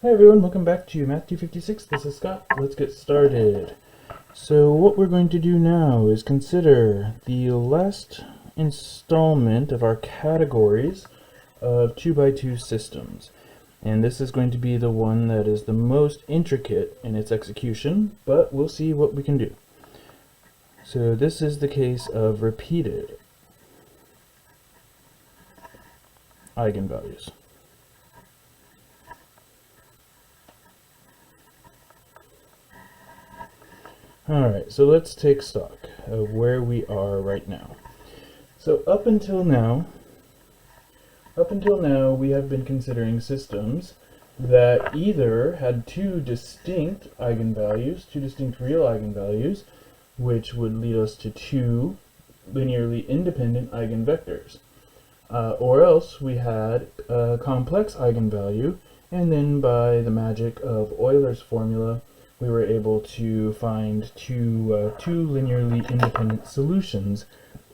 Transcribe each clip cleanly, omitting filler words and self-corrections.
Hi everyone, welcome back to Math 256. This is Scott. Let's get started. So what we're going to do now is consider the last installment of our categories of 2x2 systems. And this is going to be the one that is the most intricate in its execution, but we'll see what we can do. So this is the case of repeated eigenvalues. Alright, so let's take stock of where we are right now. So up until now we have been considering systems that either had two distinct eigenvalues, two distinct real eigenvalues, which would lead us to two linearly independent eigenvectors. Or else we had a complex eigenvalue, and then by the magic of Euler's formula, we were able to find two linearly independent solutions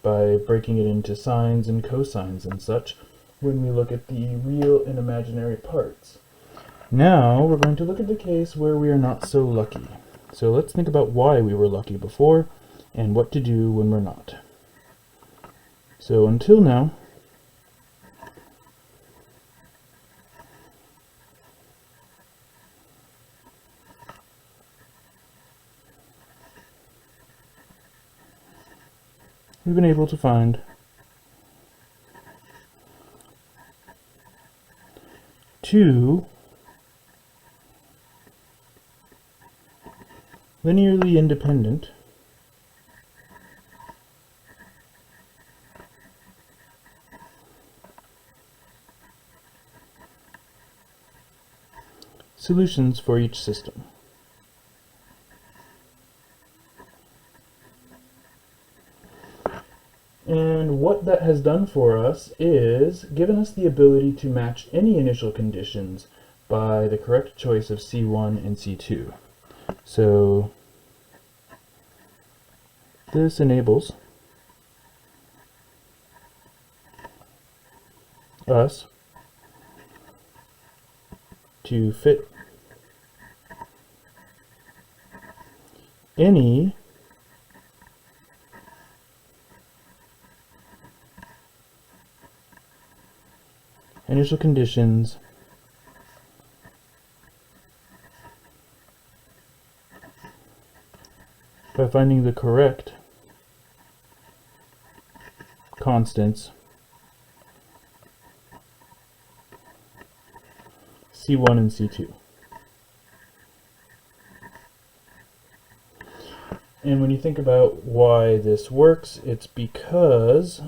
by breaking it into sines and cosines and such when we look at the real and imaginary parts. Now we're going to look at the case where we are not so lucky. So let's think about why we were lucky before and what to do when we're not. So until now, we've been able to find two linearly independent solutions for each system. And what that has done for us is given us the ability to match any initial conditions by the correct choice of C1 and C2. So this enables us to fit any initial conditions by finding the correct constants C1 and C2. And when you think about why this works, it's because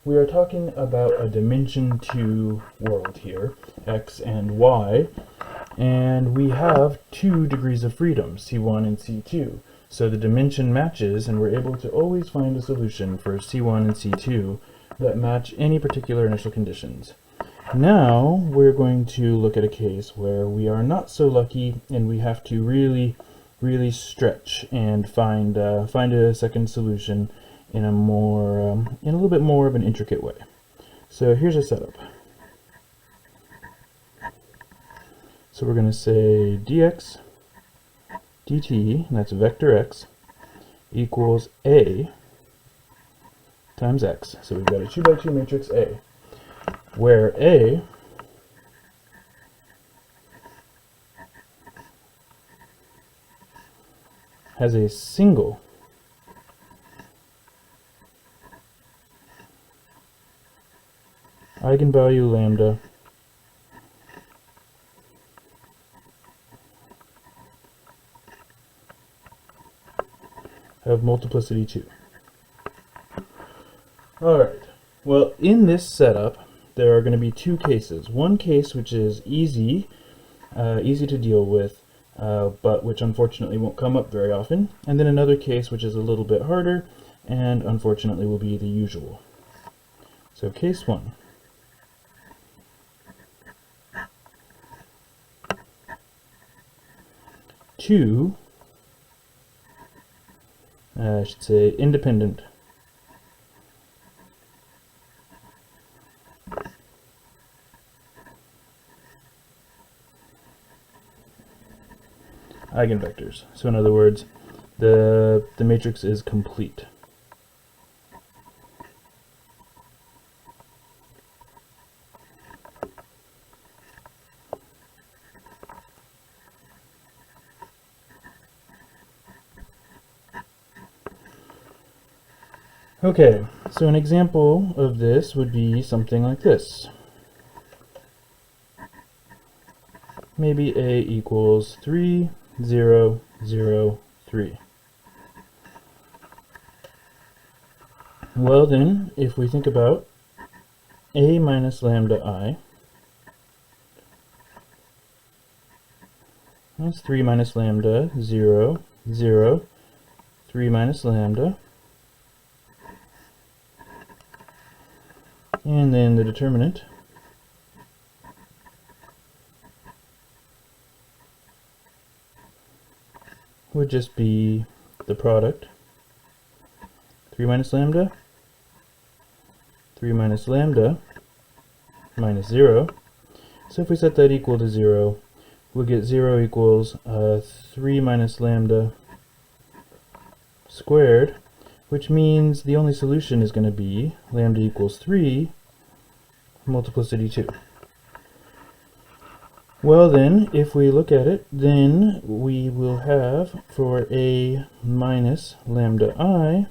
we are talking about a dimension 2 world here, x and y, and we have 2 degrees of freedom, C1 and C2. So the dimension matches, and we're able to always find a solution for C1 and C2 that match any particular initial conditions. Now we're going to look at a case where we are not so lucky and we have to really stretch and find a second solution in a little bit more of an intricate way. So here's a setup. So we're going to say dx dt, and that's vector x, equals a times x. So we've got a 2x2 matrix A, where A has a single eigenvalue lambda of multiplicity 2. Alright, well in this setup there are going to be two cases. One case which is easy to deal with, but which unfortunately won't come up very often, and then another case which is a little bit harder and unfortunately will be the usual. So case 1. Two, I should say independent eigenvectors. So in other words, the matrix is complete. Okay, so an example of this would be something like this. Maybe A equals 3, 0, 0, 3. Well then, if we think about A minus lambda I, that's 3 minus lambda, 0, 0, 3 minus lambda, and then the determinant would just be the product 3 minus lambda, 3 minus lambda, minus 0. So if we set that equal to 0, we'll get 0 equals 3 minus lambda squared, which means the only solution is going to be lambda equals 3 multiplicity 2. Well then, if we look at it, then we will have for A minus lambda I,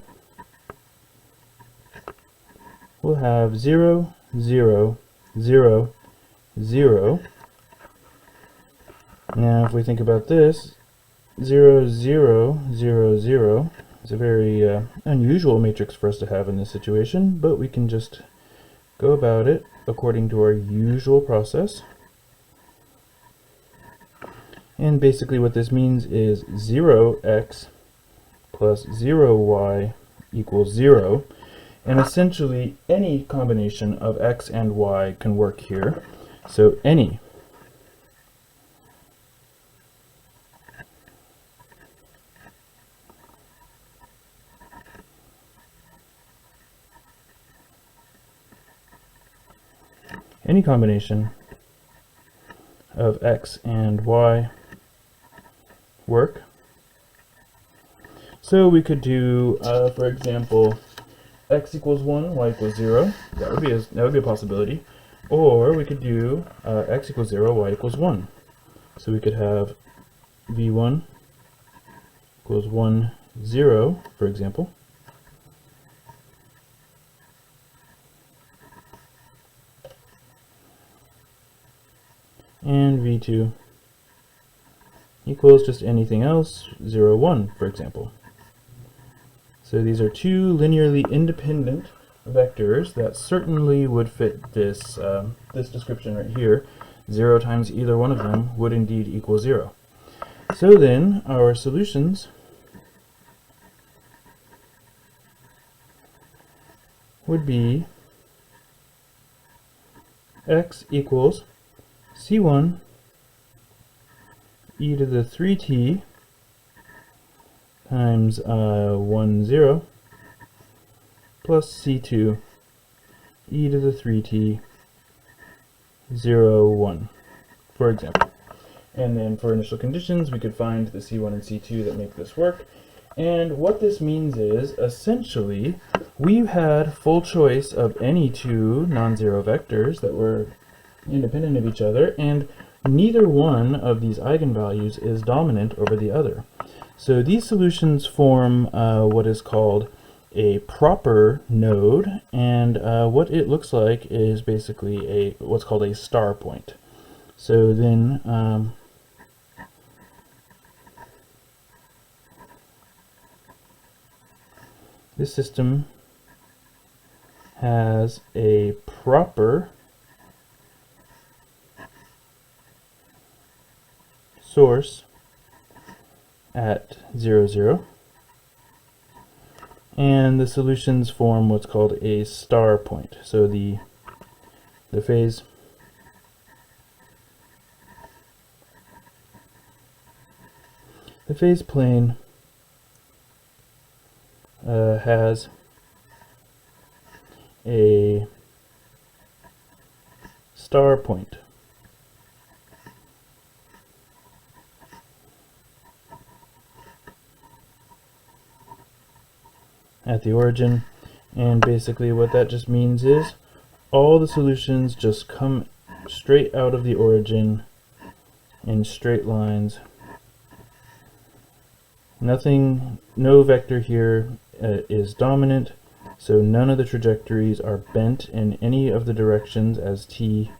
we'll have 0, 0, 0, 0. Now if we think about this, 0, 0, 0, 0 is a very unusual matrix for us to have in this situation, but we can just go about it according to our usual process. And basically what this means is 0x plus 0y equals 0. And essentially any combination of x and y can work here. So any combination of x and y work. So we could do, for example, x equals 1, y equals 0. That would be a possibility. Or we could do x equals 0, y equals 1. So we could have v1 equals 1, 0, for example. And v2 equals just anything else, 0, 1, for example. So these are two linearly independent vectors that certainly would fit this, this description right here. 0 times either one of them would indeed equal 0. So then our solutions would be x equals c1 e to the 3t times 1, 0 plus c2 e to the 3t 0, 1, for example. And then for initial conditions, we could find the c1 and c2 that make this work. And what this means is, essentially, we've had full choice of any two non-zero vectors that were independent of each other, and neither one of these eigenvalues is dominant over the other. So these solutions form what is called a proper node, and what it looks like is basically what's called a star point. So then this system has a proper source at 0, 0, and the solutions form what's called a star point. So the phase plane has a star point. at the origin, and basically what that just means is all the solutions just come straight out of the origin in straight lines. No vector here is dominant, so none of the trajectories are bent in any of the directions as t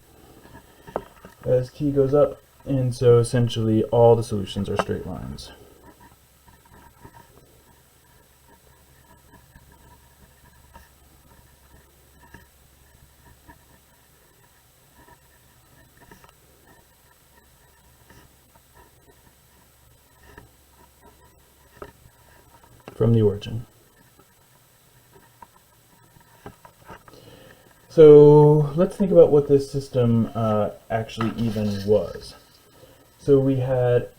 goes up, and so essentially all the solutions are straight lines. From the origin. So let's think about what this system actually even was. So we had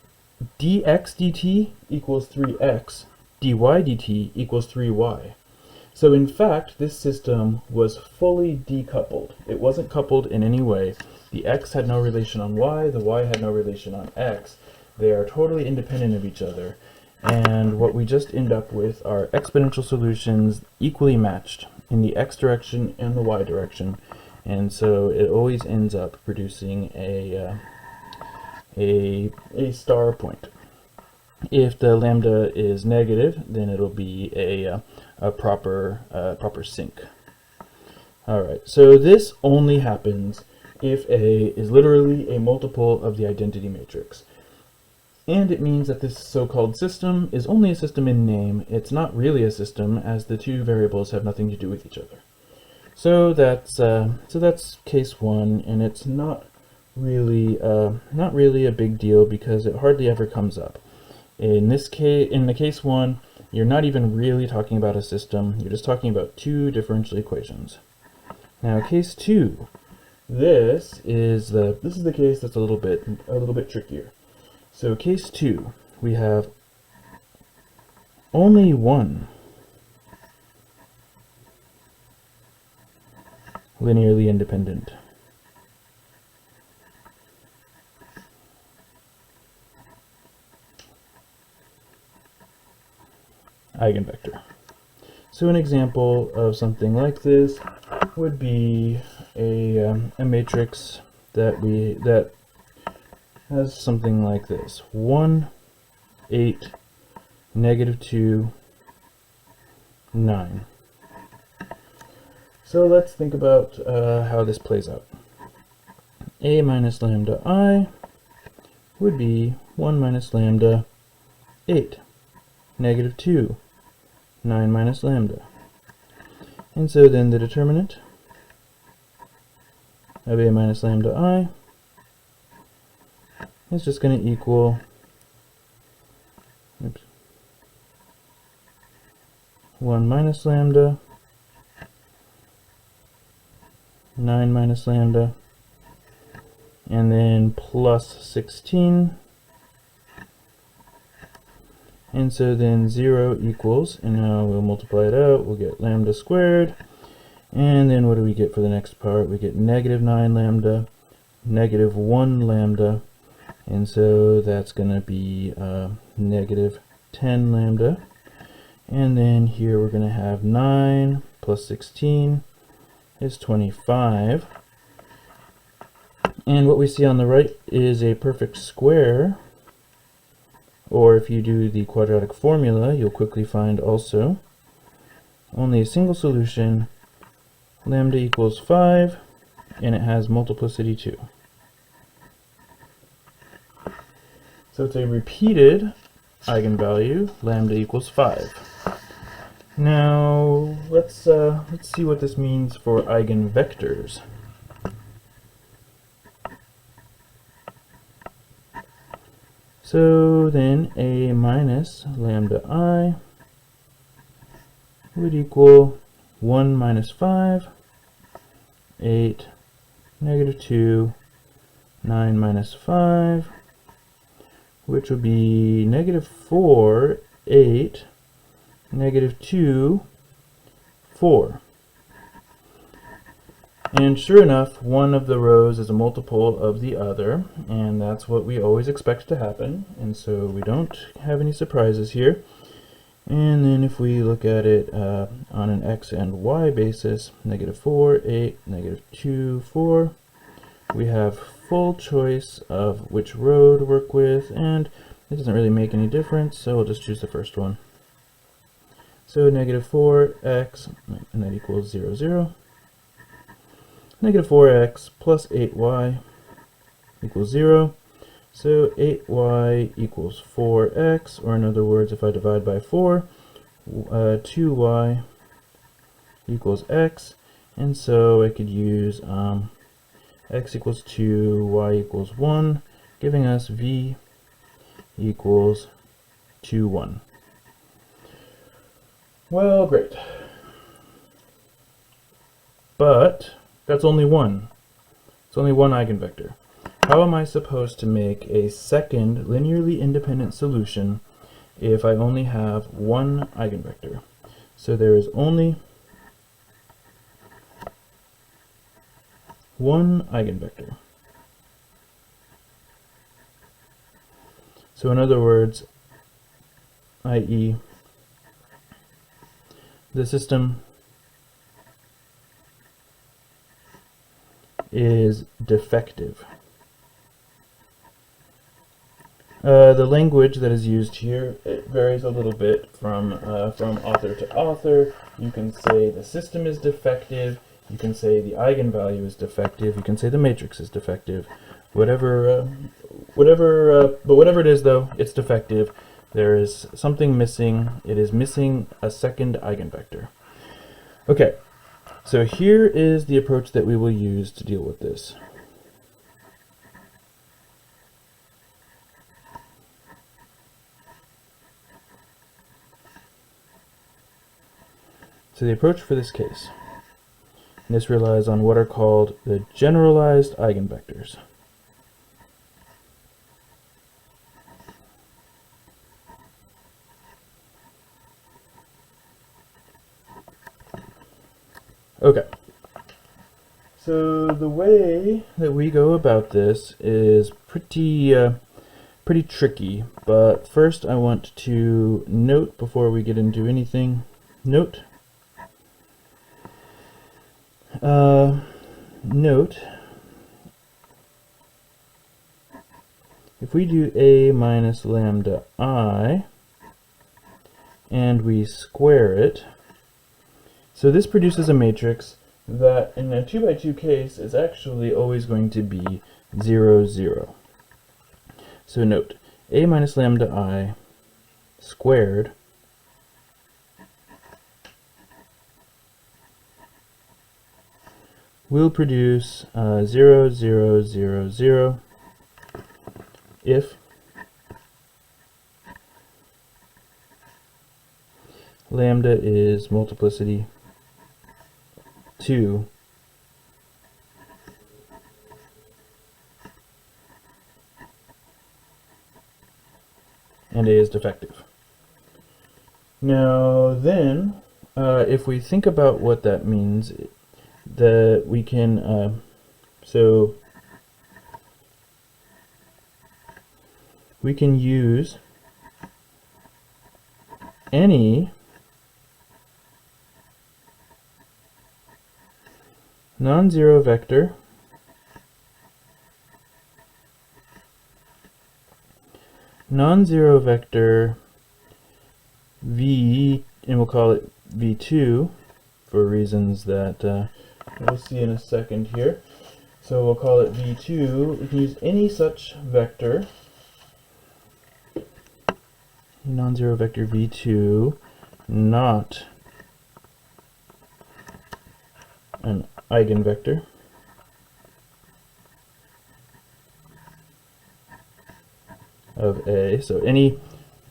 dx dt equals 3x, dy dt equals 3y. So in fact, this system was fully decoupled. It wasn't coupled in any way. The x had no relation on y, the y had no relation on x. They are totally independent of each other. And what we just end up with are exponential solutions equally matched in the x direction and the y direction. And so it always ends up producing a star point. If the lambda is negative, then it'll be a proper sink. Alright, so this only happens if A is literally a multiple of the identity matrix. And it means that this so-called system is only a system in name. It's not really a system, as the two variables have nothing to do with each other. So that's case one, and it's not really a big deal because it hardly ever comes up. In the case one, you're not even really talking about a system. You're just talking about two differential equations. Now, case two, this is the case that's a little bit trickier. So case 2, we have only one linearly independent eigenvector. So an example of something like this would be a matrix that has something like this: 1, 8, -2, 9. So let's think about how this plays out. A minus lambda I would be 1 minus lambda 8, -2, 9 minus lambda. And so then the determinant of A minus lambda I is just going to equal 1 minus lambda, 9 minus lambda, and then plus 16. And so then 0 equals, and now we'll multiply it out, we'll get lambda squared. And then what do we get for the next part? We get -9 lambda, -1 lambda. And so that's going to be -10 lambda. And then here we're going to have 9 plus 16 is 25. And what we see on the right is a perfect square. Or if you do the quadratic formula, you'll quickly find also only a single solution, lambda equals 5, and it has multiplicity 2. So it's a repeated eigenvalue, lambda equals 5. Now let's see what this means for eigenvectors. So then A minus lambda I would equal 1 minus 5, 8, -2, 9 minus 5, which would be -4, 8, -2, 4. And sure enough, one of the rows is a multiple of the other, and that's what we always expect to happen, and so we don't have any surprises here. And then if we look at it on an x and y basis, -4, 8, -2, 4, we have full choice of which row to work with, and it doesn't really make any difference, so we'll just choose the first one. So -4x, and that equals 0, 0. -4x plus 8y equals 0. So 8y equals 4x, or in other words, if I divide by 4, 2y equals x, and so I could use x equals 2, y equals 1, giving us v equals 2, 1. Well, great. But that's only one. It's only one eigenvector. How am I supposed to make a second linearly independent solution if I only have one eigenvector? So there is only one eigenvector. So in other words, i.e., the system is defective. The language that is used here, it varies a little bit from author to author. You can say the system is defective, you can say the eigenvalue is defective, you can say the matrix is defective. Whatever it is though, it's defective. There is something missing. It is missing a second eigenvector. Okay, so here is the approach that we will use to deal with this. So the approach for this case, and this relies on what are called the generalized eigenvectors. Okay, so the way that we go about this is pretty tricky, but first I want to note before we get into anything, note, if we do a minus lambda I, and we square it, so this produces a matrix that in a 2 by 2 case is actually always going to be 0, 0. So note, a minus lambda I squared will produce 0, 0, 0, 0 if lambda is multiplicity 2 and a is defective. Now then, if we think about what that means, that we can so we can use any non-zero vector v, and we'll call it v2 for reasons that we'll see in a second here. So we'll call it v2. We can use any such vector, non-zero vector v2, not an eigenvector, of A, so any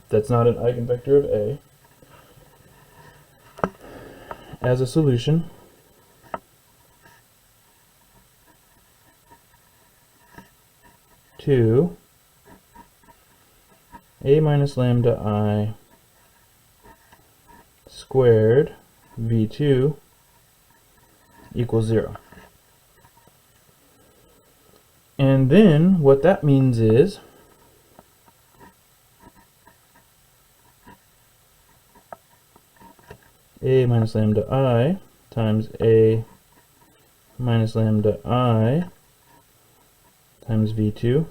that's not an eigenvector of A, as a solution to a minus lambda I squared v2 equals 0. And then what that means is a minus lambda I times a minus lambda I times v2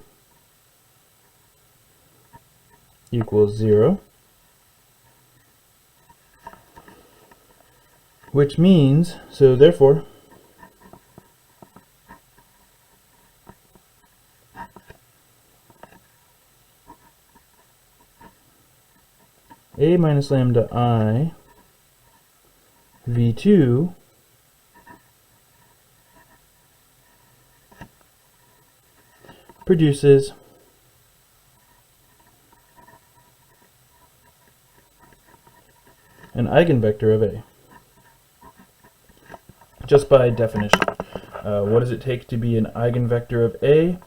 equals 0, which means, so therefore, a minus lambda I v2 produces an eigenvector of A. Just by definition. What does it take to be an eigenvector of A?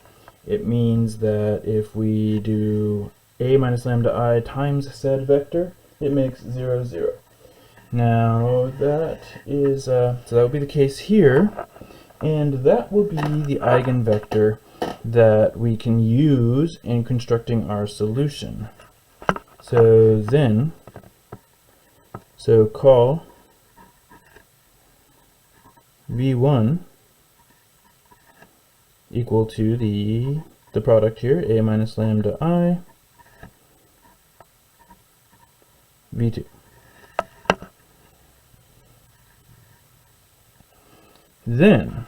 It means that if we do A minus lambda I times said vector, it makes 0, 0. Now that is, so that would be the case here, and that will be the eigenvector that we can use in constructing our solution. So then, call v1 equal to the product here, a minus lambda I v2. Then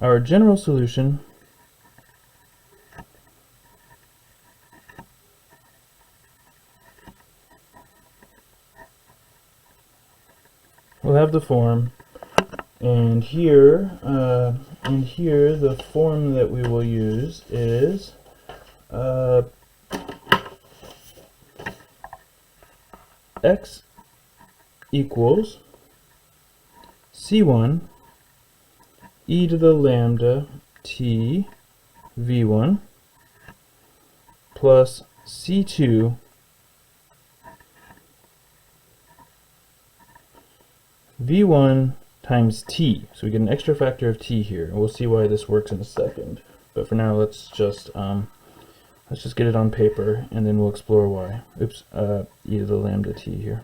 our general solution will have the form, and here the form that we will use is x equals c1 e to the lambda t v1 plus c2 v1 times t. So we get an extra factor of t here, and we'll see why this works in a second. But for now, let's just get it on paper, and then we'll explore why. Oops, e to the lambda t here.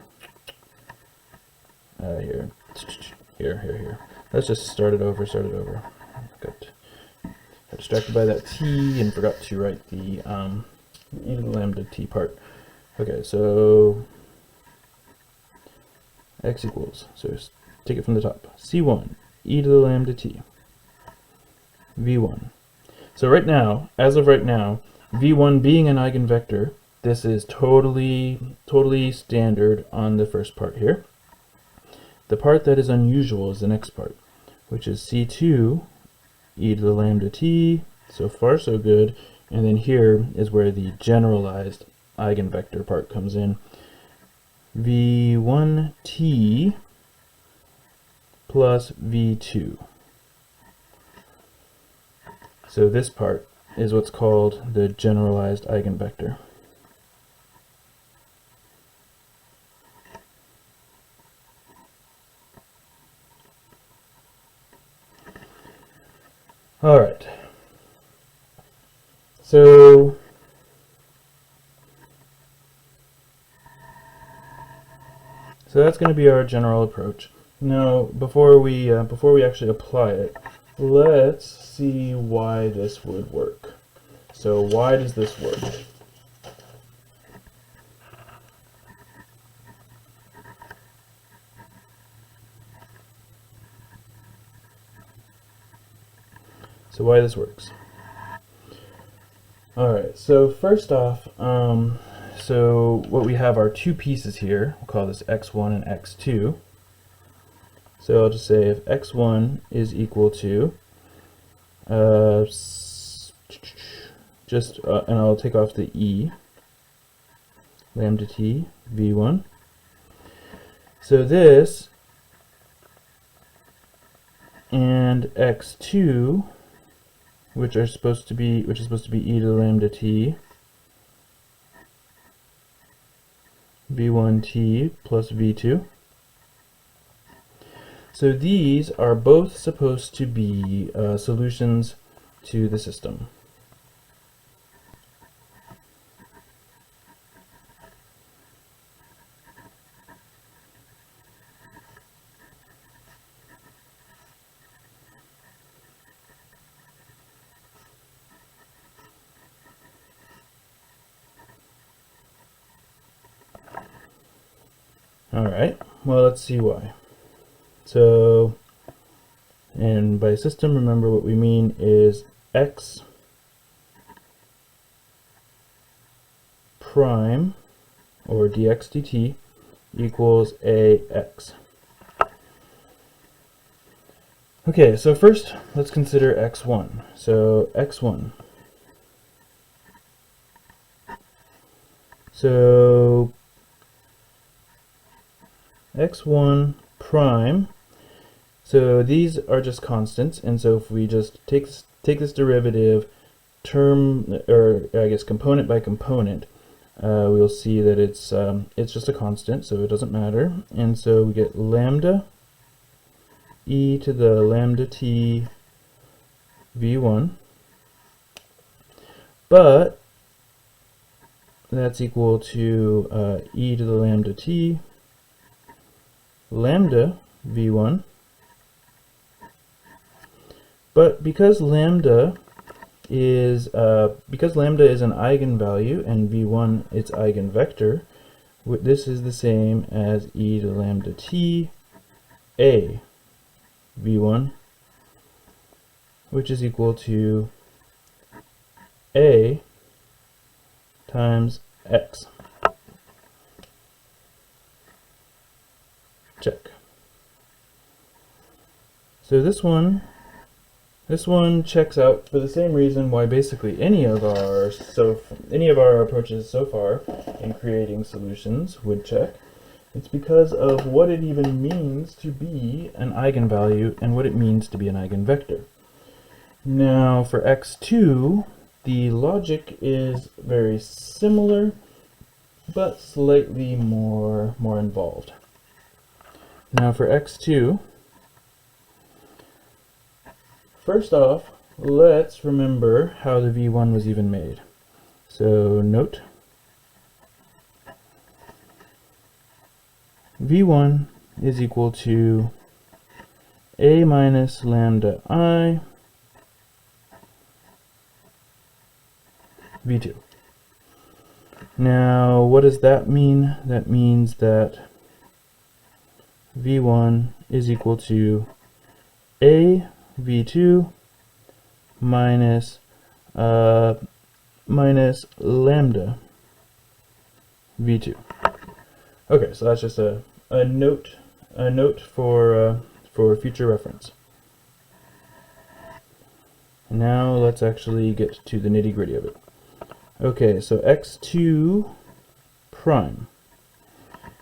Here. Let's just start it over. Got distracted by that t and forgot to write the e to the lambda t part. Okay, so x equals, so take it from the top, c1 e to the lambda t v1. So right now, as of right now, v1 being an eigenvector, this is totally standard on the first part here. The part that is unusual is the next part, which is c2 e to the lambda t. So far so good. And then here is where the generalized eigenvector part comes in. v1t plus v2. So this part is what's called the generalized eigenvector. All right. So that's going to be our general approach. Now, before we actually apply it, let's see why this would work. So why does this work? So why this works. Alright, so first off, so what we have are two pieces here. We'll call this x1 and x2. So I'll just say if x1 is equal to, and I'll take off the e, lambda t, v1. So this and x2, which is supposed to be e to the lambda t v1t plus v2. So these are both supposed to be solutions to the system. Alright, well, let's see why. So, and by system, remember what we mean is x prime, or dx dt, equals ax. Okay, so first, let's consider x1. So, x1. So, x1 prime, so these are just constants, and so if we just take this derivative term, or I guess component by component, we'll see that it's just a constant, so it doesn't matter, and so we get lambda e to the lambda t v1, but that's equal to e to the lambda t lambda v1, but because lambda is an eigenvalue and v1 its eigenvector, this is the same as e to the lambda t a v1, which is equal to a times x. Check. So this one checks out for the same reason why basically any of our approaches so far in creating solutions would check. It's because of what it even means to be an eigenvalue and what it means to be an eigenvector. Now for x2, the logic is very similar, but slightly more involved. Now for x2, first off, let's remember how the v1 was even made. So note, v1 is equal to a minus lambda I v2. Now what does that mean? That means that v1 is equal to a v2 minus lambda v2. Okay, so that's just a note for future reference. Now let's actually get to the nitty-gritty of it. Okay, so x2 prime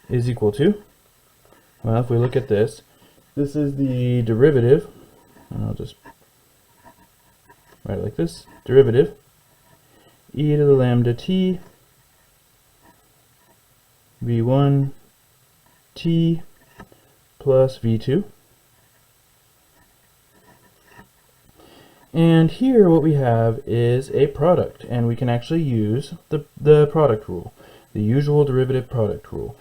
is equal to, well, if we look at this, this is the derivative, and I'll just write it like this, derivative e to the lambda t v1 t plus v2. And here what we have is a product, and we can actually use the product rule, the usual derivative product rule.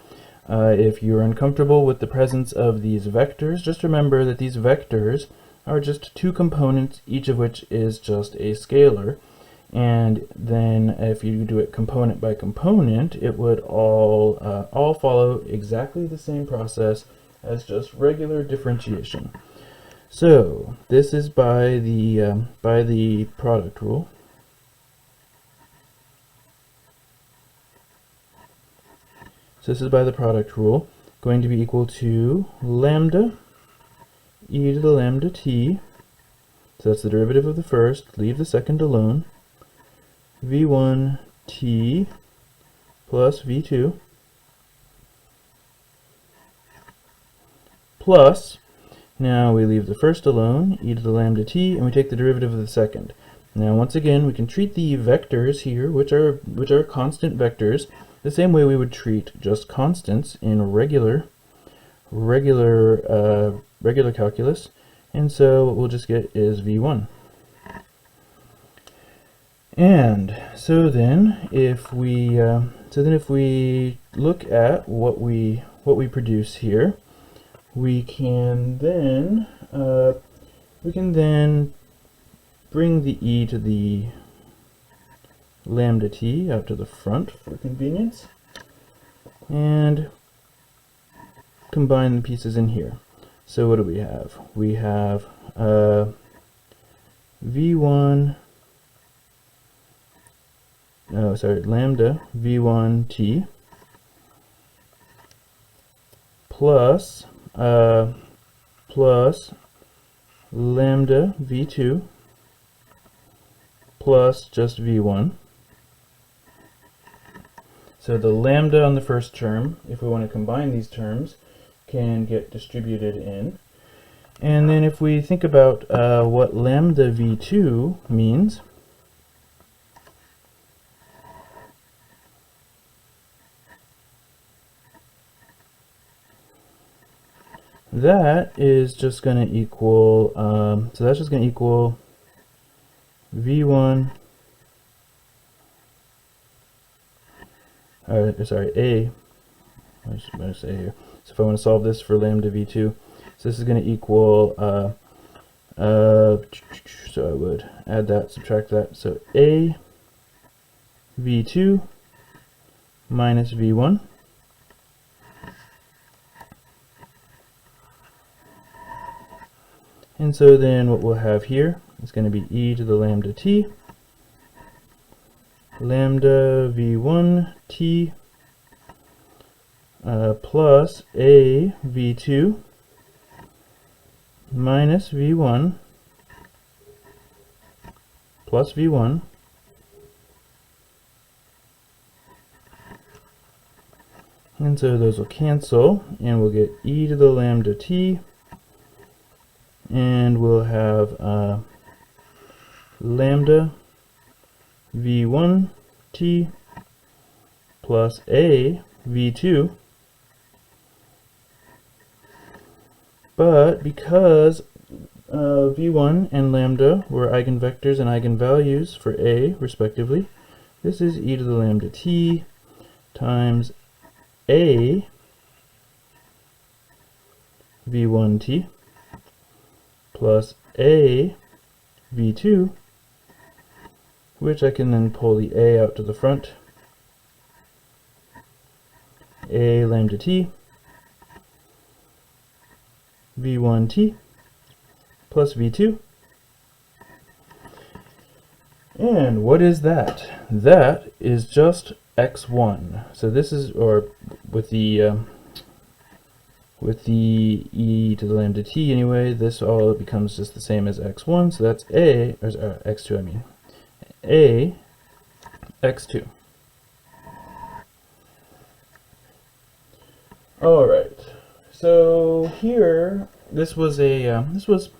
If you're uncomfortable with the presence of these vectors, just remember that these vectors are just two components, each of which is just a scalar. And then if you do it component by component, it would all follow exactly the same process as just regular differentiation. So this is by the product rule. So this is by the product rule, going to be equal to lambda e to the lambda t, so that's the derivative of the first, leave the second alone, v1 t plus v2 plus, now we leave the first alone, e to the lambda t, and we take the derivative of the second. Now once again we can treat the vectors here, which are constant vectors, the same way we would treat just constants in regular regular calculus, and so what we'll just get is v1. And so then if we look at what we produce here, we can then bring the e to the lambda t out to the front for convenience, and combine the pieces in here. So what do we have? We have v1, lambda v1t plus lambda v2 plus just v1. So the lambda on the first term, if we want to combine these terms, can get distributed in. And then if we think about what lambda v2 means, that is just going to equal, so that's just going to equal v1, a, what should I say here? So if I want to solve this for lambda v2, so this is going to equal, so I would add that, subtract that, so a v2 minus v1 and so then what we'll have here is going to be e to the lambda t, lambda v1 t plus a v2 minus v1 plus v1 and so those will cancel, and we'll get e to the lambda t, and we'll have lambda v1 t plus a v2, but because v1 and lambda were eigenvectors and eigenvalues for a respectively, this is e to the lambda t times a v1t plus a v2, which I can then pull the a out to the front, a lambda t v1t plus v2. And what is that? That is just x1. So this is, or with the e to the lambda t anyway, this all becomes just the same as x1, so that's a, or x2 I mean, a x2. Alright, so here, this was a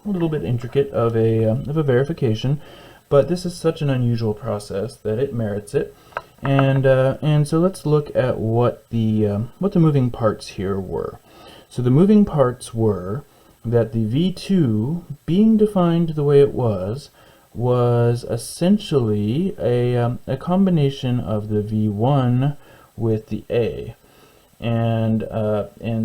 little bit intricate of a verification, but this is such an unusual process that it merits it. And so let's look at what the moving parts here were. So the moving parts were that the v2, being defined the way it was essentially a combination of the v1 with the a, and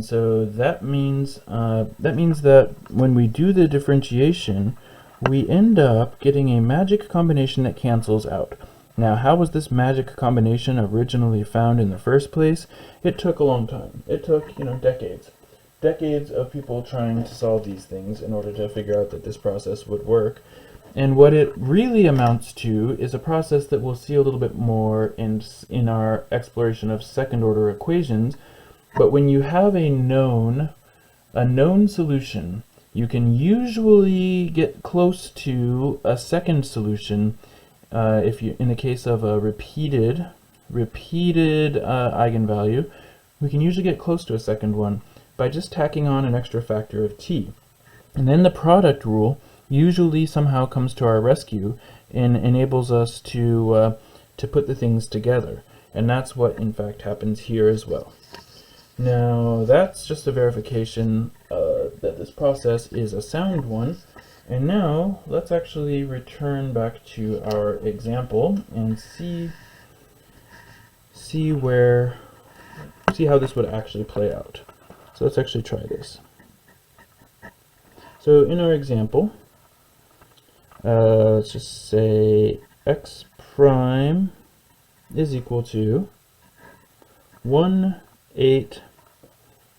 so that means that when we do the differentiation, we end up getting a magic combination that cancels out. Now, how was this magic combination originally found in the first place? It took a long time. It took, decades of people trying to solve these things in order to figure out that this process would work. And what it really amounts to is a process that we'll see a little bit more in our exploration of second-order equations. But when you have a known solution, you can usually get close to a second solution. If you, in the case of a repeated eigenvalue, we can usually get close to a second one by just tacking on an extra factor of t. And then the product rule usually somehow comes to our rescue and enables us to put the things together. And that's what in fact happens here as well. Now that's just a verification that this process is a sound one. And now let's actually return back to our example and see how this would actually play out. So let's actually try this. So in our example, let's just say x prime is equal to 1, 8,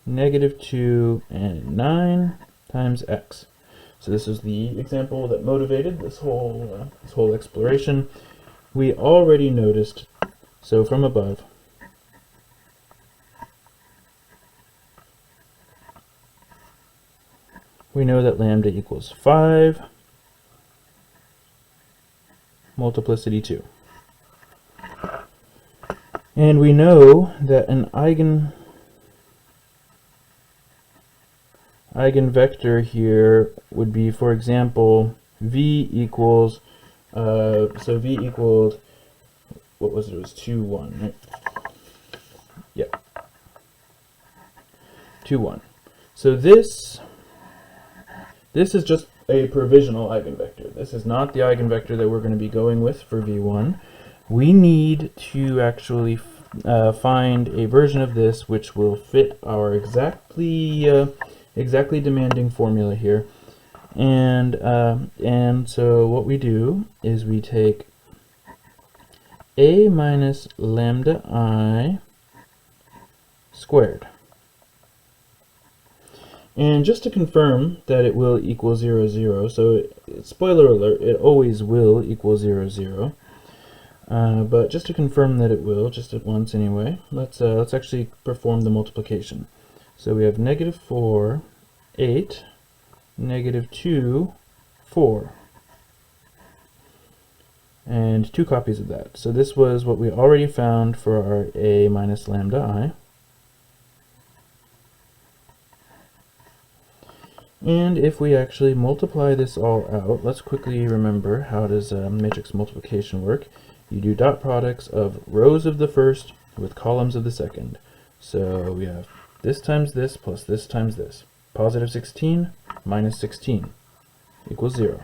negative 2, and 9 times x. So this is the example that motivated this whole exploration. We already noticed, so from above, we know that lambda equals 5, multiplicity 2. And we know that an eigenvector here would be, for example, v equals, so v equaled, what was it? It was 2, 1, right? Yeah. 2, 1. So this is just a provisional eigenvector. This is not the eigenvector that we're going to be going with for v1. We need to actually find a version of this which will fit our exactly demanding formula here. And so what we do is we take a minus lambda I squared. And just to confirm that it will equal 0, 0, so spoiler alert, it always will equal 0, 0. But just to confirm that it will, just at once anyway, let's actually perform the multiplication. So we have negative 4, 8, negative 2, 4. And 2 copies of that. So this was what we already found for our a minus lambda I. And if we actually multiply this all out, let's quickly remember how does matrix multiplication work. You do dot products of rows of the first with columns of the second. So we have this times this plus this times this. Positive 16 minus 16 equals 0.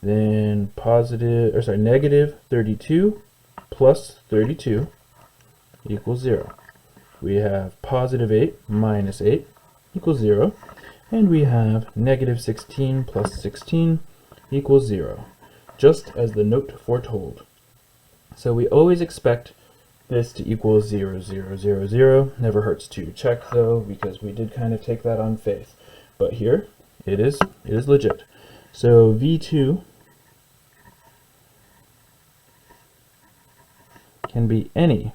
Then negative 32 plus 32 equals 0. We have positive 8 minus 8 equals 0. And we have negative 16 plus 16 equals 0, just as the note foretold. So we always expect this to equal 0, 0, 0, 0. Never hurts to check though, because we did kind of take that on faith. But here, it is legit. So v2 can be any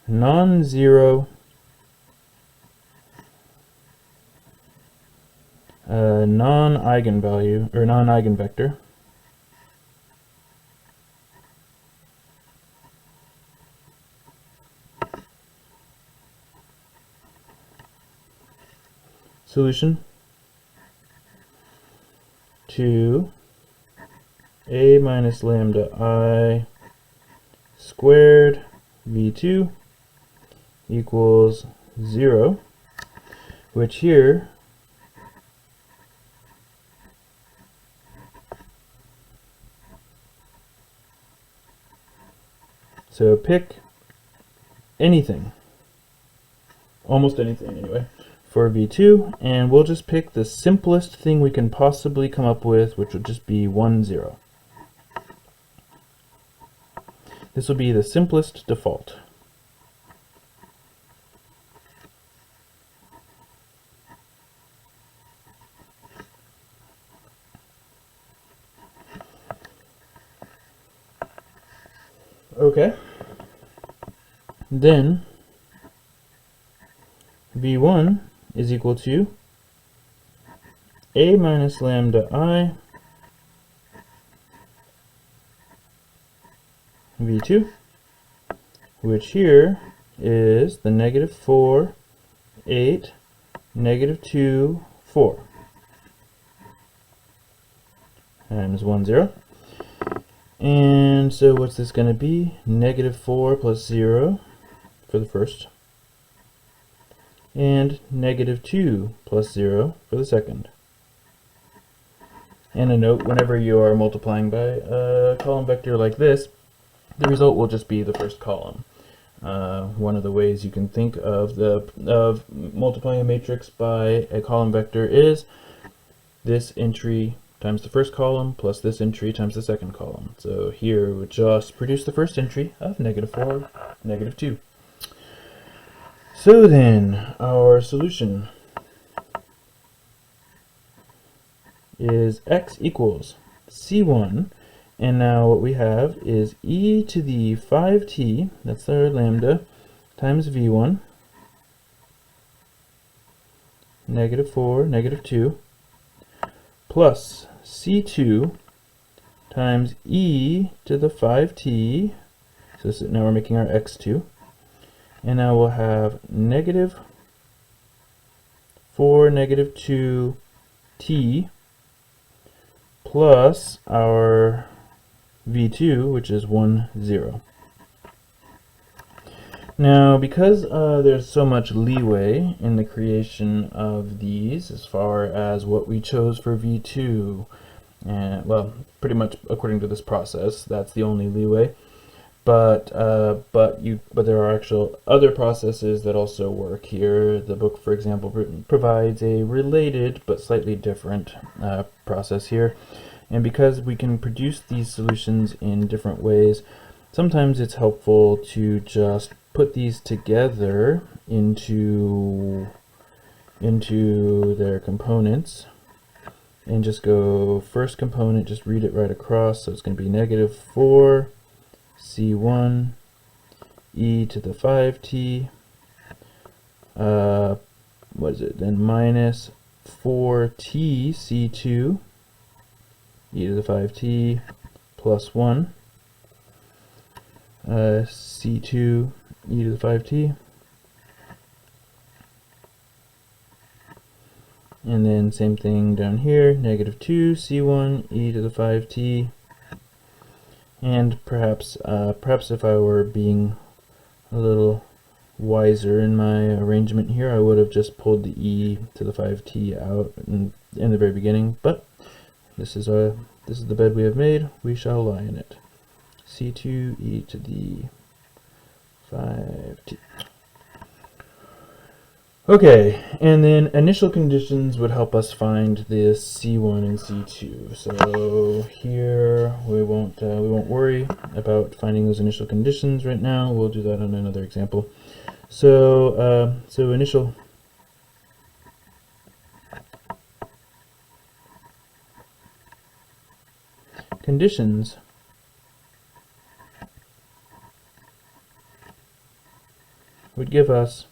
non-zero non-eigenvalue or non-eigenvector solution to a minus lambda I squared v2 equals 0, which here so pick anything, almost anything anyway, for v2, and we'll just pick the simplest thing we can possibly come up with, which would just be 1, 0. This will be the simplest default. Okay. Then v1 is equal to a minus lambda I v2, which here is the negative 4, 8, negative 2, 4 times 1, 0. And so what's this going to be? Negative 4 plus 0 for the first. and negative 2 plus 0 for the second. And a note, whenever you are multiplying by a column vector like this, the result will just be the first column. One of the ways you can think of multiplying a matrix by a column vector is this entry times the first column plus this entry times the second column. So here we would just produce the first entry of negative 4, negative 2. So then, our solution is x equals c1, and now what we have is e to the 5t, that's our lambda, times v1, negative 4, negative 2, plus c2 times e to the 5t, so now we're making our x2, and now we'll have negative 4, negative 2t plus our v2, which is 1, 0. Now, because there's so much leeway in the creation of these as far as what we chose for v2, and well, pretty much according to this process, that's the only leeway. But there are actual other processes that also work here. The book, for example, provides a related but slightly different process here. And because we can produce these solutions in different ways, sometimes it's helpful to just put these together into their components and just go first component, just read it right across. So it's going to be negative 4 c1 e to the 5t, what is it then, minus 4t c2 e to the 5t plus 1 c2 e to the 5t, and then same thing down here, negative 2 c1 e to the 5t. And perhaps if I were being a little wiser in my arrangement here, I would have just pulled the e to the 5t out in the very beginning. But this is the bed we have made. We shall lie in it. c2 e to the 5t. Okay, and then initial conditions would help us find this c1 and c2. So here we won't worry about finding those initial conditions right now. We'll do that on another example. So initial conditions would give us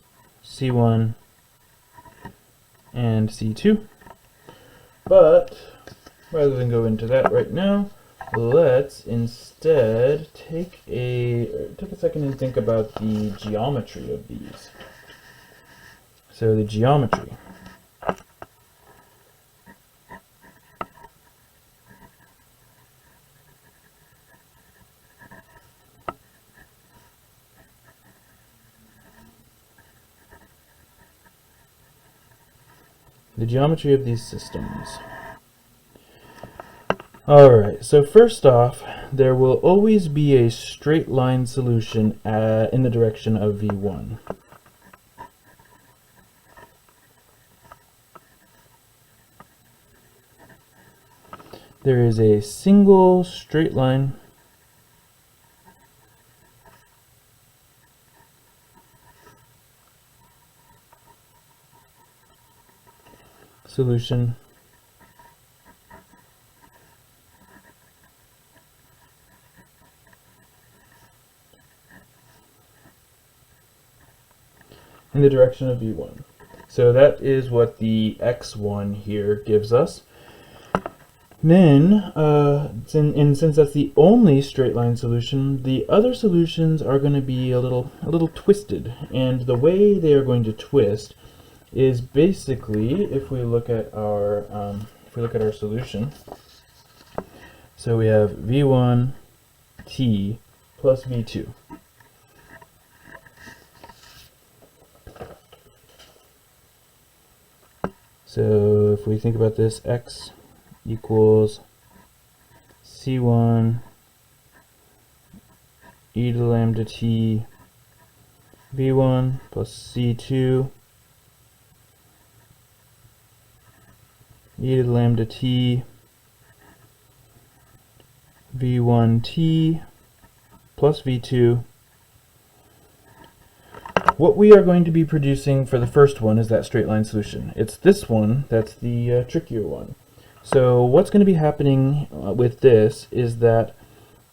c1 and c2, but rather than go into that right now, let's instead take a second and think about the geometry of these. So the geometry. The geometry of these systems. Alright, so first off, there will always be a straight line solution in the direction of v1. There is a single straight line solution in the direction of v1. So that is what the x1 here gives us. Then, since that's the only straight line solution, the other solutions are going to be a little twisted, and the way they are going to twist is basically, if we look at our solution. So we have v1 t plus v2. So if we think about this, x equals c1 e to the lambda t v1 plus c2 e to the lambda t v1t plus v2. What we are going to be producing for the first one is that straight line solution. It's this one that's the trickier one. So what's going to be happening with this is that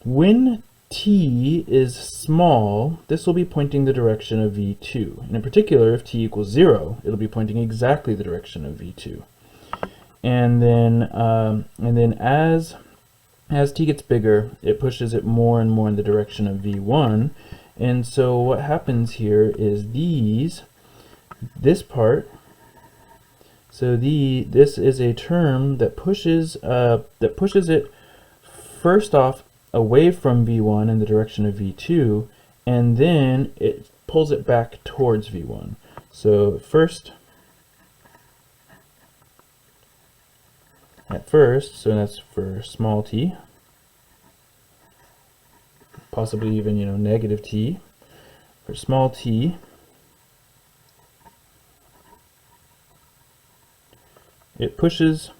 when t is small, this will be pointing the direction of v2. And in particular, if t equals 0, it'll be pointing exactly the direction of v2. And then as t gets bigger, it pushes it more and more in the direction of v1. And so what happens here is this part, so this is a term that pushes it first off away from v1 in the direction of v2, and then it pulls it back towards v1. So at first, so that's for small t, possibly even negative t. For small t, it pushes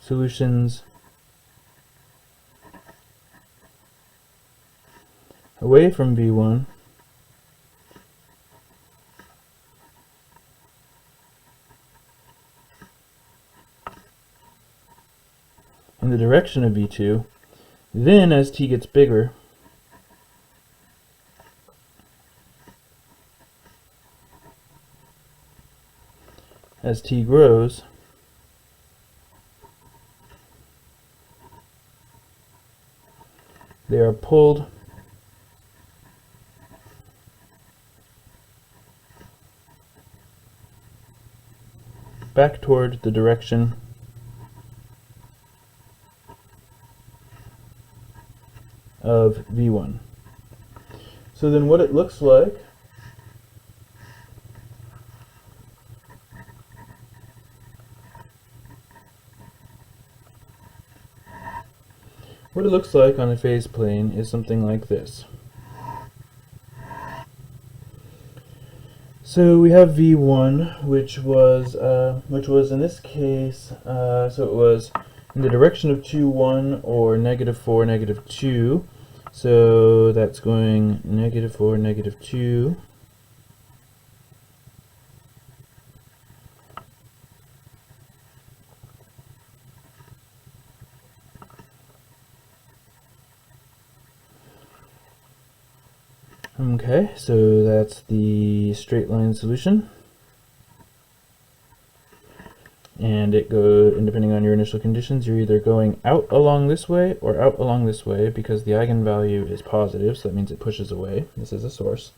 solutions away from v1 in the direction of v2. Then as t gets bigger, as t grows, they are pulled back toward the direction of v1. So then what it looks like on a phase plane is something like this. So we have v1, which was in this case, so it was in the direction of 2, 1, or -4, -2. So that's going -4, -2. Okay, so that's the straight line solution. And depending on your initial conditions, you're either going out along this way or out along this way, because the eigenvalue is positive, so that means it pushes away. This is a source.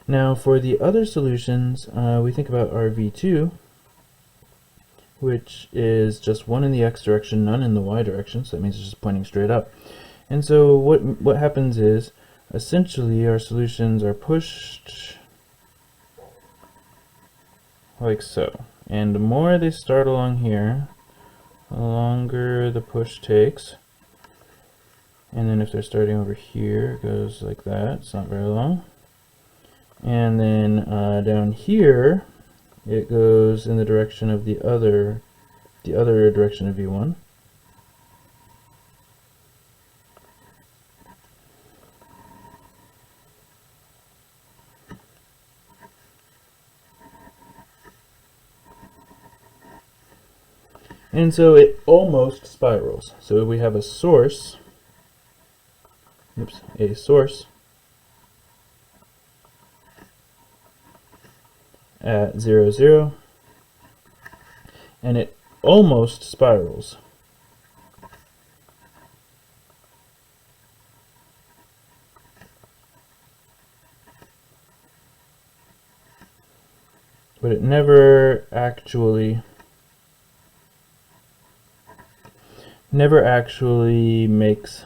Now for the other solutions, we think about our v2, which is just 1 in the x direction, none in the y direction, so that means it's just pointing straight up. And so what happens is, essentially our solutions are pushed like so. And the more they start along here, the longer the push takes. And then if they're starting over here, it goes like that. It's not very long. And then down here, it goes in the direction of the other direction of v1. And so it almost spirals. So we have a source, at 0, 0, and it almost spirals. But it never actually makes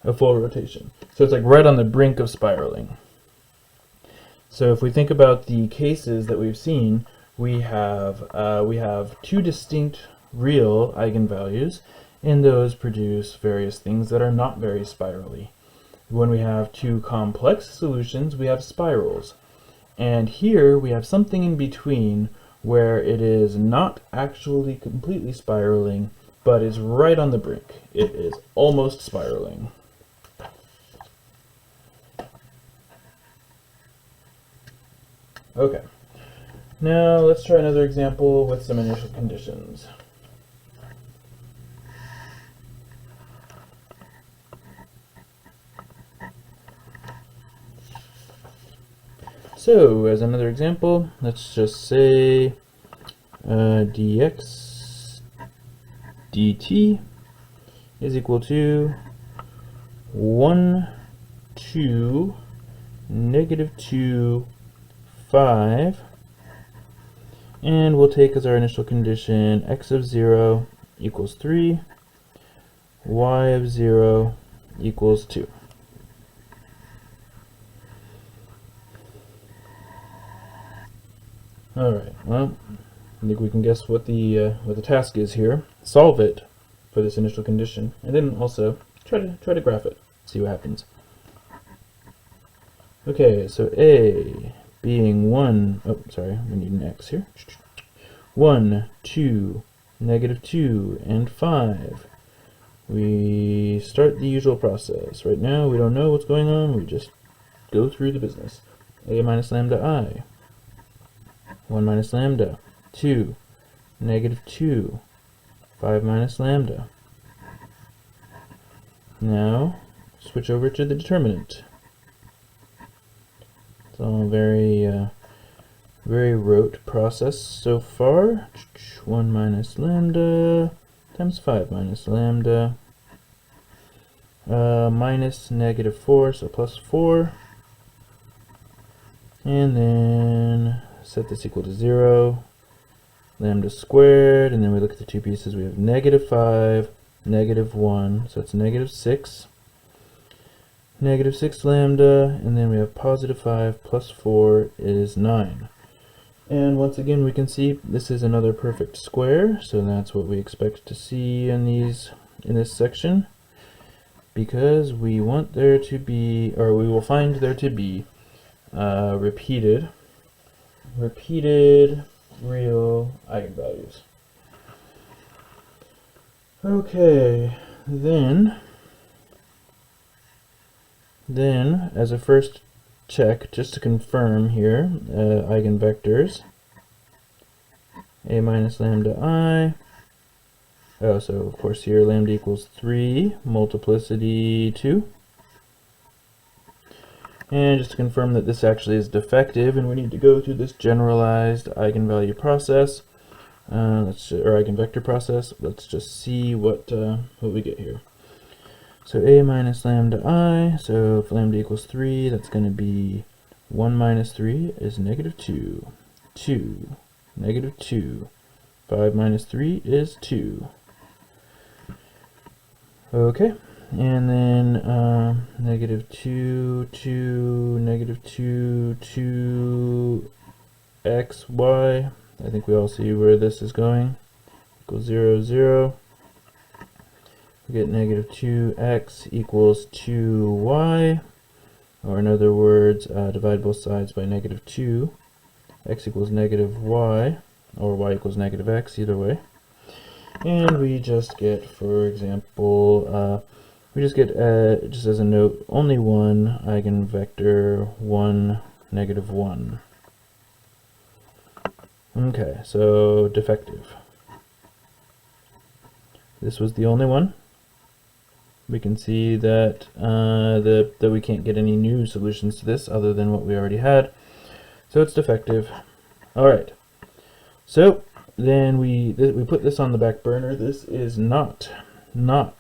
a full rotation. So it's like right on the brink of spiraling. So if we think about the cases that we've seen, we have two distinct real eigenvalues, and those produce various things that are not very spirally. When we have two complex solutions, we have spirals. And here we have something in between where it is not actually completely spiraling, but is right on the brink. It is almost spiraling. Okay, now let's try another example with some initial conditions. So, as another example, let's just say dx dt is equal to 1, 2, negative 2, 5, and we'll take as our initial condition x of 0 equals 3, y of 0 equals 2. Alright, well, I think we can guess what the task is here. Solve it for this initial condition, and then also try to graph it, see what happens. Okay, so A being 1, oh, sorry, we need an x here. 1, 2, negative 2, and 5. We start the usual process. Right now, we don't know what's going on, we just go through the business. A minus lambda I. 1 minus lambda, 2, negative 2, 5 minus lambda. Now, switch over to the determinant. It's all very rote process so far. 1 minus lambda times 5 minus lambda, minus negative 4, so plus 4. And then set this equal to 0, lambda squared, and then we look at the two pieces. We have negative 5, negative 1, so it's negative 6. Negative 6 lambda, and then we have positive 5 plus 4 is 9. And once again, we can see this is another perfect square, so that's what we expect to see in this section, because we want there to be, or we will find there to be repeated real eigenvalues. Okay, then as a first check, just to confirm here, eigenvectors, a minus lambda I, oh, so of course here lambda equals 3, multiplicity 2. And just to confirm that this actually is defective, and we need to go through this generalized eigenvalue process, or eigenvector process. Let's just see what we get here. So a minus lambda I, so if lambda equals 3, that's going to be 1 minus 3 is negative 2, 2, negative 2, 5 minus 3 is 2. Okay. And then negative 2, 2, negative 2, 2, x, y. I think we all see where this is going. Equals 0, 0. We get negative 2x equals 2y. Or in other words, divide both sides by negative 2. X equals negative y, or y equals negative x, either way. And we just get, for example, we just get, just as a note, only one eigenvector, 1, negative 1. Okay, so defective. This was the only one. We can see that that we can't get any new solutions to this other than what we already had. So it's defective. All right. So then we put this on the back burner. This is not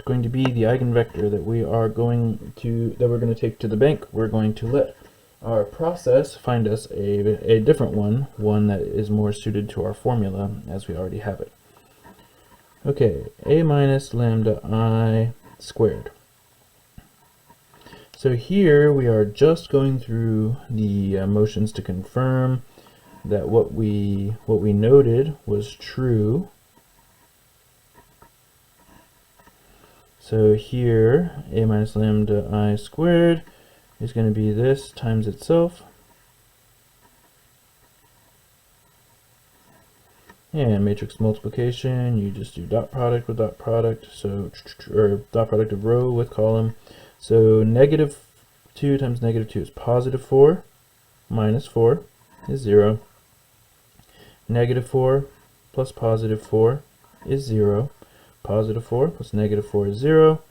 going to be the eigenvector that we're going to take to the bank. We're going to let our process find us a different one that is more suited to our formula as we already have it. Okay, a minus lambda I squared. So here we are just going through the motions to confirm that what we noted was true. So here a minus lambda I squared is going to be this times itself. And matrix multiplication, you just do dot product with dot product, so, or dot product of row with column. So negative 2 times negative 2 is positive 4, minus 4 is 0. Negative 4 plus positive 4 is 0. Positive 4 plus negative 4 is 0.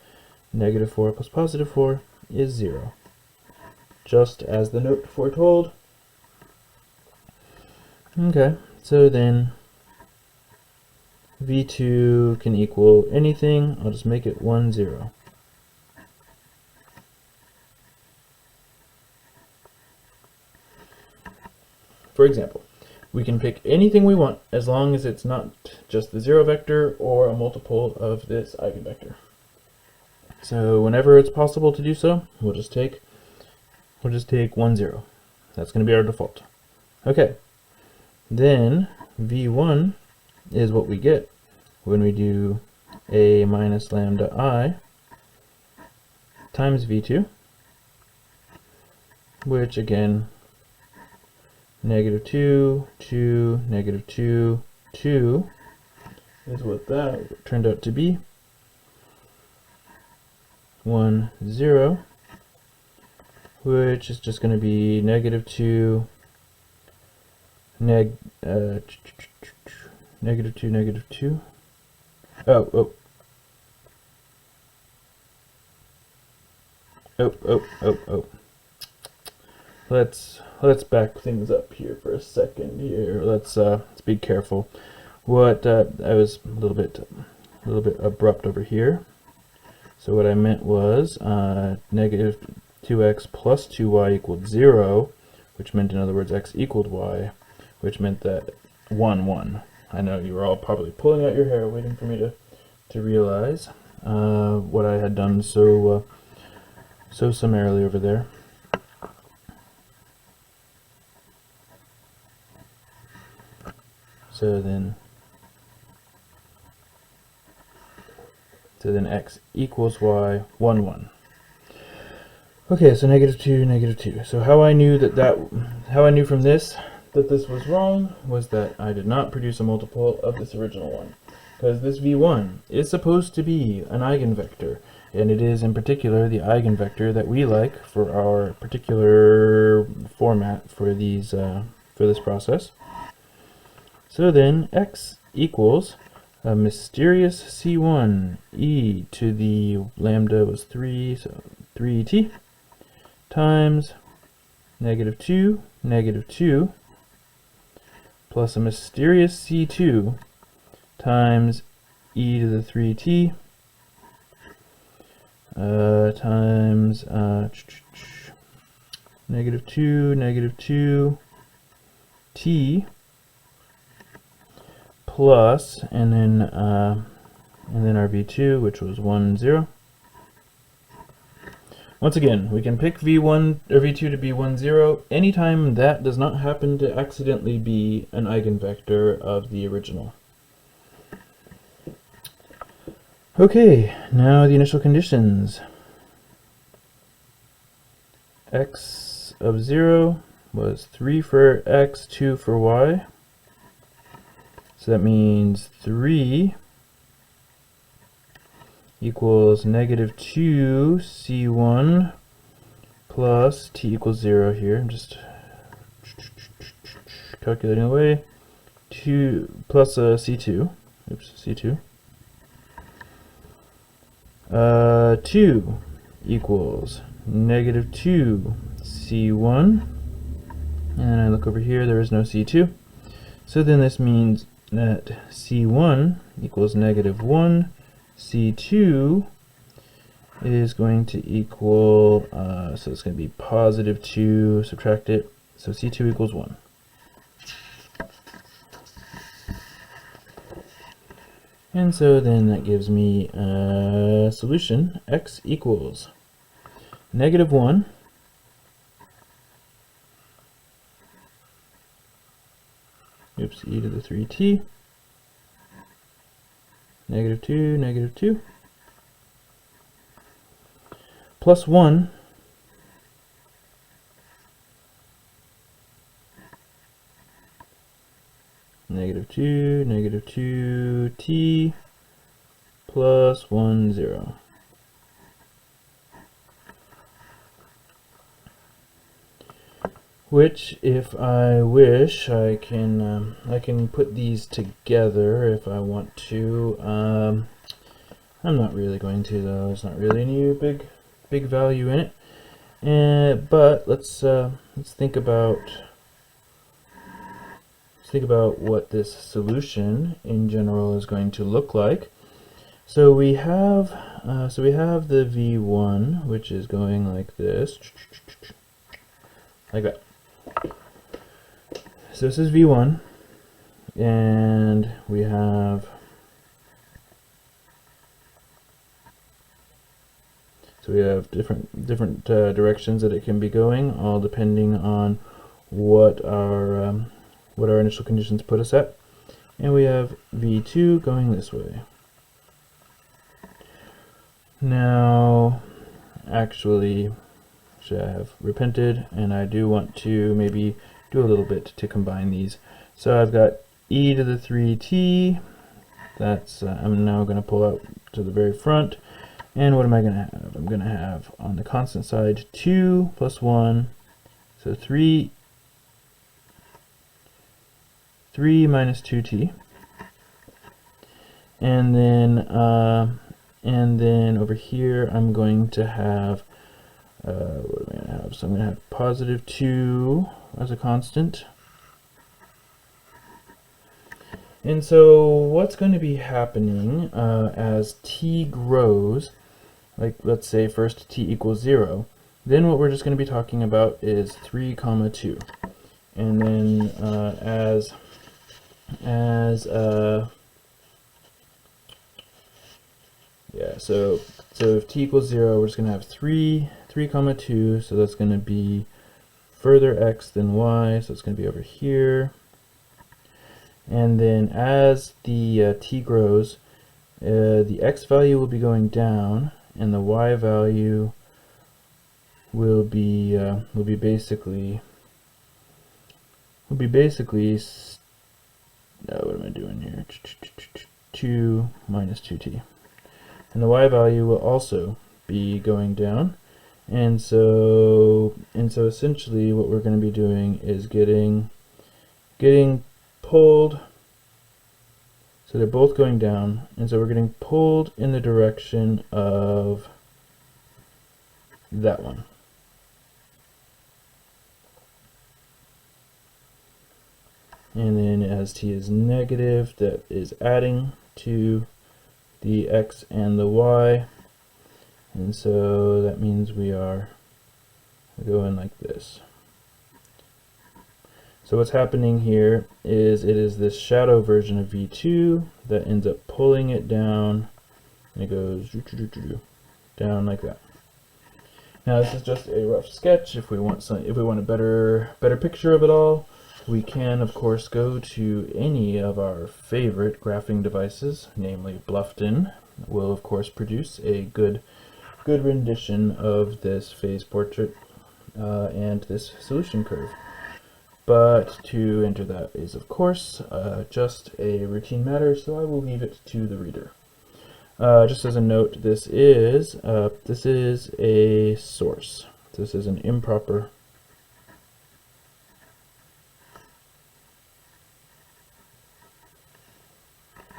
Negative 4 plus positive 4 is 0. Just as the note foretold. Okay, so then V2 can equal anything. I'll just make it 1, 0. For example, we can pick anything we want as long as it's not just the 0 vector or a multiple of this eigenvector. So whenever it's possible to do so, we'll just take 1, 0. That's going to be our default. Okay, then V1 is what we get when we do a minus lambda I times V2, which again, negative 2, 2, negative 2, 2 is what that turned out to be. 1, 0, which is just going to be negative 2, negative 2, negative 2. Oh. Let's back things up here for a second here. Let's be careful. What I was a little bit abrupt over here. So what I meant was negative 2x plus 2y equaled 0, which meant, in other words, x equaled y, which meant that 1, 1. I know you were all probably pulling out your hair waiting for me to realize what I had done so summarily over there. So then x equals y, 1, 1. Okay, so negative 2, negative 2. So how I knew from this that this was wrong was that I did not produce a multiple of this original one, because this v1 is supposed to be an eigenvector, and it is in particular the eigenvector that we like for our particular format for these for this process. So then x equals a mysterious c1 e to the lambda was 3, so 3t times negative 2, negative 2 plus a mysterious c2 times e to the 3t times negative 2, negative 2 t plus, and then our v2, which was 1, 0. Once again, we can pick v1 or v2 to be 1, 0 anytime that does not happen to accidentally be an eigenvector of the original. Okay, now the initial conditions. X of 0 was 3 for x, 2 for y. So that means 3 equals negative 2 c1 plus t equals 0 here. I'm just calculating away. 2 plus c2. Oops, c2. 2 equals negative 2 c1. And I look over here, there is no c2. So then this means that c1 equals negative 1. C2 is going to equal, so it's going to be positive 2, subtract it, so C2 equals 1. And so then that gives me a solution. X equals negative 1, oops, e to the 3t, negative 2, plus 1, negative 2, t, plus 1, 0. Which, if I wish, I can put these together if I want to. I'm not really going to, though. There's not really any big value in it. But let's think about what this solution in general is going to look like. So we have the v1, which is going like this, like that. So this is v1, and we have different directions that it can be going, all depending on what our initial conditions put us at. And we have v2 going this way. Now, actually, I have repented, and I do want to maybe do a little bit to combine these. So I've got e to the 3t, that's, I'm now going to pull out to the very front, and what am I going to have? I'm going to have, on the constant side, 2 plus 1, so 3 minus 2t, and then over here I'm going to have, what am I going to have? So I'm going to have positive 2 as a constant. And so what's going to be happening as t grows, like let's say first t equals 0, then what we're just going to be talking about is 3 comma 2. And then so if t equals 0, we're just going to have 3 comma 2, so that's going to be further x than y, so it's going to be over here. And then as the t grows, the x value will be going down, and the y value will be basically what am I doing here? 2 minus 2t. And the y value will also be going down. And so essentially what we're going to be doing is getting pulled. So they're both going down, and so we're getting pulled in the direction of that one. And then as t is negative, that is adding to the x and the y. And so that means we are going like this. So what's happening here is it is this shadow version of v2 that ends up pulling it down, and it goes down like that. Now this is just a rough sketch. If we want a better picture of it all, we can of course go to any of our favorite graphing devices, namely Bluffton. Will of course produce a good rendition of this phase portrait and this solution curve. But to enter that is of course just a routine matter, so I will leave it to the reader. Just as a note, this is a source. This is an improper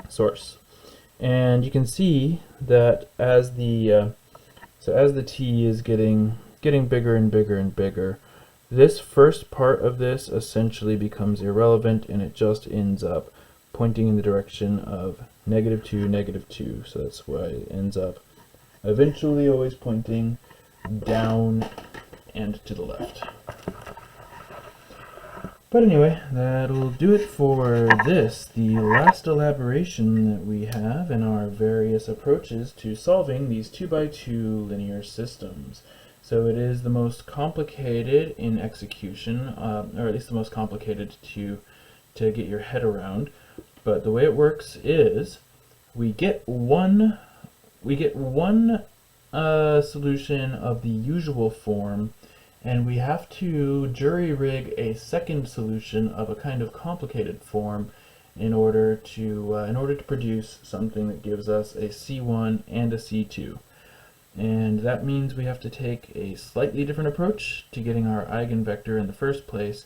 source, and you can see that as the t is getting bigger and bigger and bigger, this first part of this essentially becomes irrelevant, and it just ends up pointing in the direction of -2, -2. So that's why it ends up eventually always pointing down and to the left. But anyway, that'll do it for this, the last elaboration that we have in our various approaches to solving these 2x2 linear systems. So it is the most complicated in execution, or at least the most complicated to get your head around. But the way it works is we get one solution of the usual form, and we have to jury-rig a second solution of a kind of complicated form in order to produce something that gives us a C1 and a C2. And that means we have to take a slightly different approach to getting our eigenvector in the first place,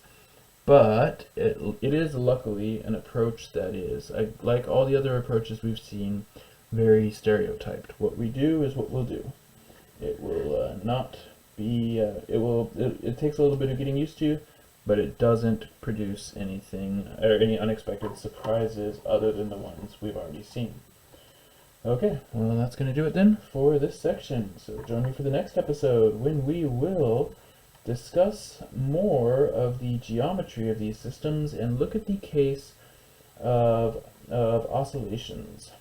but it is luckily an approach that is, like all the other approaches we've seen, very stereotyped. What we do is what we'll do. It will not be, it takes a little bit of getting used to, but it doesn't produce anything, or any unexpected surprises other than the ones we've already seen. Okay, well that's going to do it then for this section. So join me for the next episode when we will discuss more of the geometry of these systems and look at the case of oscillations.